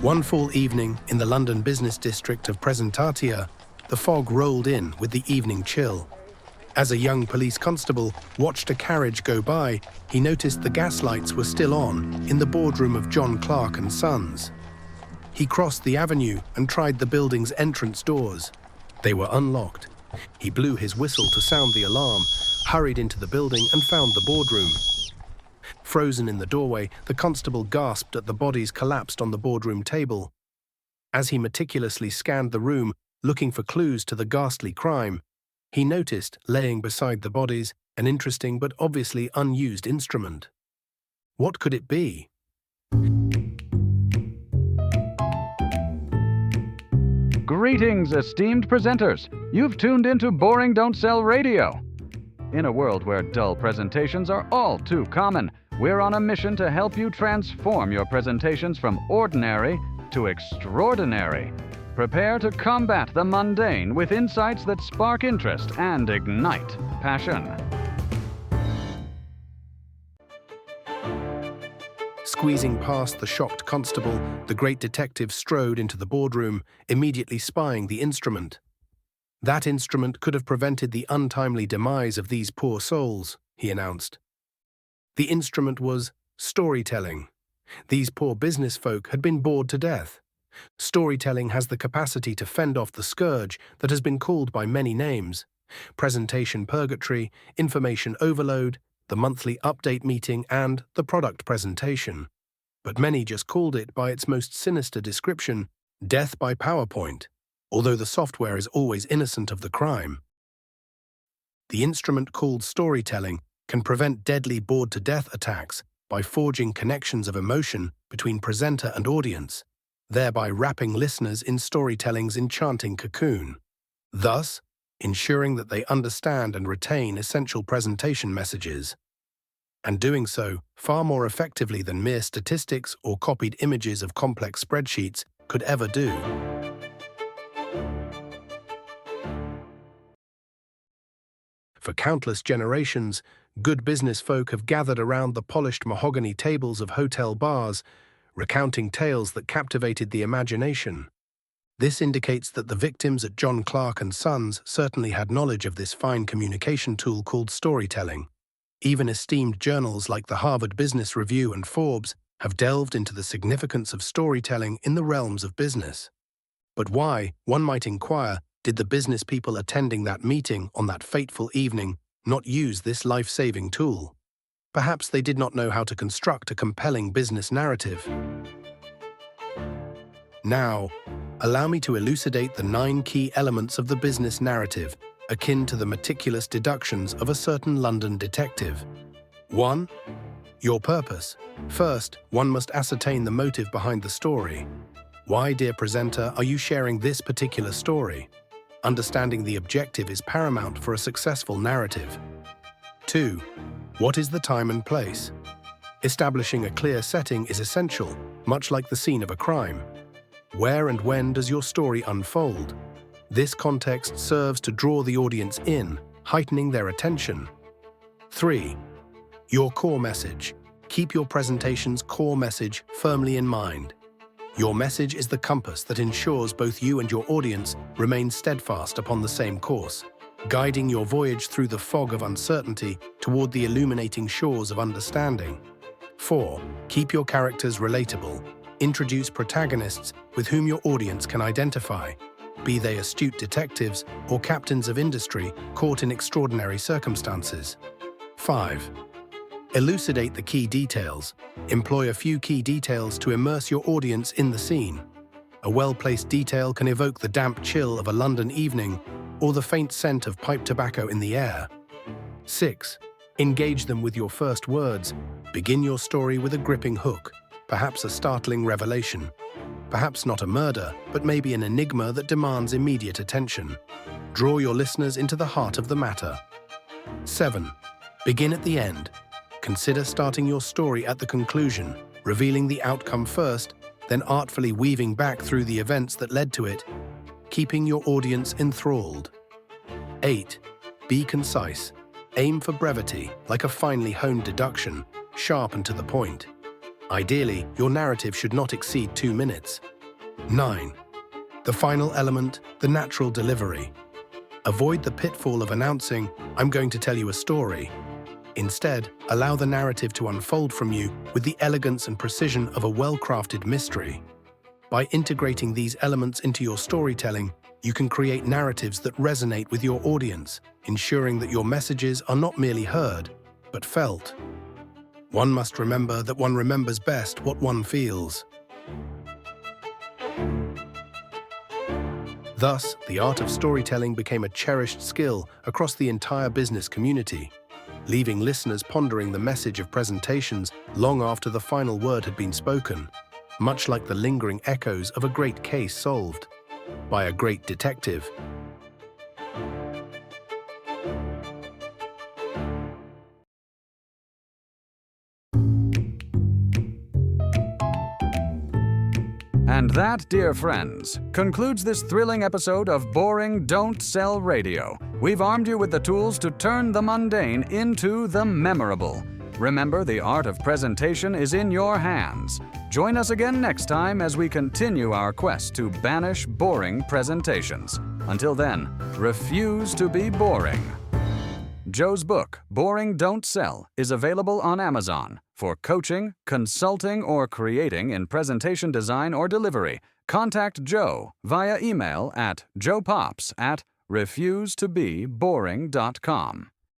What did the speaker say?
One fall evening in the London business district of Presentatia, the fog rolled in with the evening chill. As a young police constable watched a carriage go by, he noticed the gas lights were still on in the boardroom of John Clark and Sons. He crossed the avenue and tried the building's entrance doors. They were unlocked. He blew his whistle to sound the alarm, hurried into the building and found the boardroom. Frozen in the doorway, the constable gasped at the bodies collapsed on the boardroom table. As he meticulously scanned the room, looking for clues to the ghastly crime, he noticed, laying beside the bodies, an interesting but obviously unused instrument. What could it be? Greetings, esteemed presenters. You've tuned into Boring Don't Sell Radio. In a world where dull presentations are all too common, we're on a mission to help you transform your presentations from ordinary to extraordinary. Prepare to combat the mundane with insights that spark interest and ignite passion. Squeezing past the shocked constable, the great detective strode into the boardroom, immediately spying the instrument. That instrument could have prevented the untimely demise of these poor souls, he announced. The instrument was storytelling. These poor business folk had been bored to death. Storytelling has the capacity to fend off the scourge that has been called by many names: presentation purgatory, information overload, the monthly update meeting, and the product presentation. But many just called it by its most sinister description, death by PowerPoint, although the software is always innocent of the crime. The instrument called storytelling can prevent deadly bored-to-death attacks by forging connections of emotion between presenter and audience, thereby wrapping listeners in storytelling's enchanting cocoon, thus ensuring that they understand and retain essential presentation messages, and doing so far more effectively than mere statistics or copied images of complex spreadsheets could ever do. For countless generations, good business folk have gathered around the polished mahogany tables of hotel bars, recounting tales that captivated the imagination. This indicates that the victims at John Clark and Sons certainly had knowledge of this fine communication tool called storytelling. Even esteemed journals like the Harvard Business Review and Forbes have delved into the significance of storytelling in the realms of business. But why, one might inquire, did the business people attending that meeting on that fateful evening not use this life-saving tool? Perhaps they did not know how to construct a compelling business narrative. Now, allow me to elucidate the 9 key elements of the business narrative, akin to the meticulous deductions of a certain London detective. 1. Your purpose. First, one must ascertain the motive behind the story. Why, dear presenter, are you sharing this particular story? Understanding the objective is paramount for a successful narrative. 2. What is the time and place? Establishing a clear setting is essential, much like the scene of a crime. Where and when does your story unfold? This context serves to draw the audience in, heightening their attention. 3. Your core message. Keep your presentation's core message firmly in mind. Your message is the compass that ensures both you and your audience remain steadfast upon the same course, guiding your voyage through the fog of uncertainty toward the illuminating shores of understanding. 4. Keep your characters relatable. Introduce protagonists with whom your audience can identify, be they astute detectives or captains of industry caught in extraordinary circumstances. 5. Elucidate the key details. Employ a few key details to immerse your audience in the scene. A well-placed detail can evoke the damp chill of a London evening or the faint scent of pipe tobacco in the air. 6. Engage them with your first words. Begin your story with a gripping hook, perhaps a startling revelation. Perhaps not a murder, but maybe an enigma that demands immediate attention. Draw your listeners into the heart of the matter. 7. Begin at the end. Consider starting your story at the conclusion, revealing the outcome first, then artfully weaving back through the events that led to it, keeping your audience enthralled. 8. Be concise. Aim for brevity, like a finely honed deduction. sharp and to the point. Ideally, your narrative should not exceed 2 minutes. 9. The final element, the natural delivery. Avoid the pitfall of announcing, "I'm going to tell you a story." Instead, allow the narrative to unfold from you with the elegance and precision of a well-crafted mystery. By integrating these elements into your storytelling, you can create narratives that resonate with your audience, ensuring that your messages are not merely heard, but felt. One must remember that one remembers best what one feels. Thus, the art of storytelling became a cherished skill across the entire business community, leaving listeners pondering the message of presentations long after the final word had been spoken, much like the lingering echoes of a great case solved by a great detective. And that, dear friends, concludes this thrilling episode of Boring Don't Sell Radio. We've armed you with the tools to turn the mundane into the memorable. Remember, the art of presentation is in your hands. Join us again next time as we continue our quest to banish boring presentations. Until then, refuse to be boring. Joe's book, Boring Don't Sell, is available on Amazon. For coaching, consulting, or creating in presentation design or delivery, contact Joe via email at joepops@refusetoBeBoring.com.